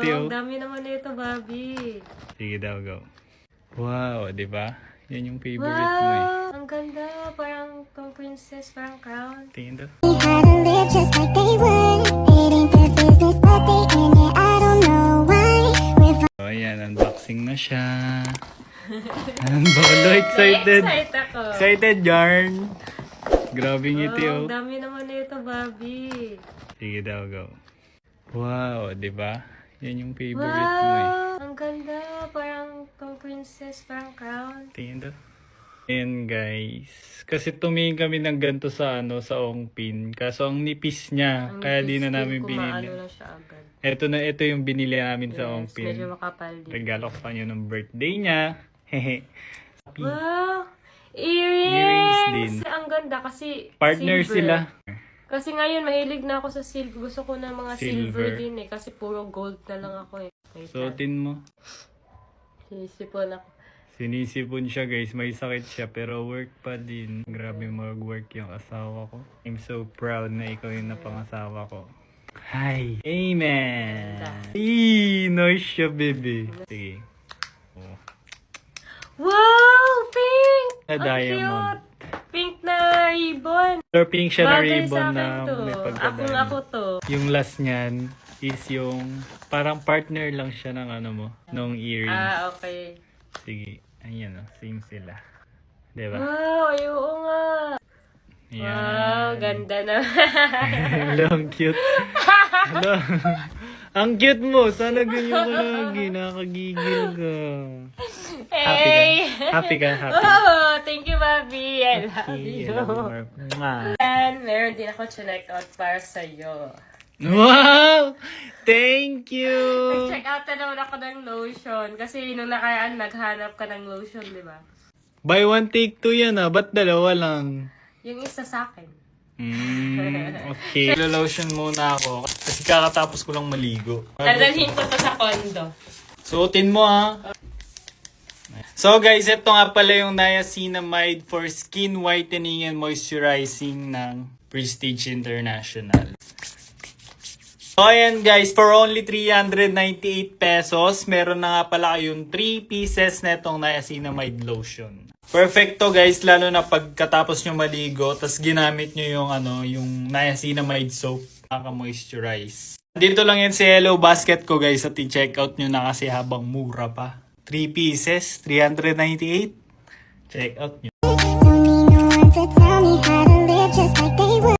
Ang dami naman nito, Bobby. Sige daw, go. Wow, di ba? Yan yung favorite mo eh. Wow! Ang ganda. Parang pang princess, parang crown. Tingin daw. How to live just like they would. It ain't their business, but they in it. I don't know why. So, ayan, unboxing na siya. Bolo, excited. Excited ako. Excited, Yarn. Grabe ngiti, Ang oh. dami naman nito, Bobby. Sige daw, go. Wow, di ba? Yan yung favorite mo eh. Wow! Ang ganda. Parang pang princess, parang crown. Tingin daw. Ayan guys. Kasi tumingin kami ng ganito sa sa Ongpin. Kaso ang nipis niya. Kaya di na namin binili. Kumaano na siya agad. Ito yung binili namin sa Yes, Ongpin. medyo makapal din. Regalo ko pa yun ng birthday niya. Hehe. Wow! Earrings! Earrings din. Ang ganda kasi Partner silver. sila. Kasi ngayon mahilig na ako sa silver. Gusto ko na mga silver, Silver. din eh. Kasi puro gold na lang ako eh. Wait lang. Suotin mo. Sinisipon ako. Sinisipon siya guys. May sakit siya pero work pa din. Grabe mag-work yung asawa ko. I'm so proud na ikaw yung napangasawa ko. Hi! Amen! Eee! Nice siya, baby. Sige. Oh. Wow! Pink! Na Ang diamond. cute! Pink na ribbon. Color pink siya na Bagay ribbon sa na akin to. may Ako pagka-diamond. to. Yung last niyan is yung parang partner lang siya ng nung earrings. Ah, okay. Sige. Ayan o. Same sila. Diba? Wow! Ay, oo nga. Ayan. Wow! Ganda na. Hello, ang cute. Hello. Ang cute mo. Sana ganyan ka lagi. Nakakagigil ka. Hey! Happy ka? Happy. Oh, thank you, Bobby. I love Okay, you. I love you more. Mwah. And meron din ako check out para sa'yo. Wow! Thank you! Check out na naman ako ng lotion. Kasi nung nakaraan, naghanap ka ng lotion, di ba? Buy one, take two yan Ba't dalawa lang? Yung isa sa akin. Okay. Lotion muna ako. Kasi kakatapos ko lang maligo. Dadalhin ko to sa condo. Suotin mo So guys, ito nga pala yung Niacinamide for skin whitening and moisturizing ng Prestige International. So ayan guys, for only 398 pesos, meron na nga pala kayong 3 pieces na itong Niacinamide lotion. Perfecto guys, lalo na pagkatapos nyo maligo, tas ginamit nyo yung Niacinamide soap, nakaka-moisturize. Dito lang yan sa Hello Basket ko guys, at i-check out nyo na kasi habang mura pa. 3 pieces, 398. Check out nyo.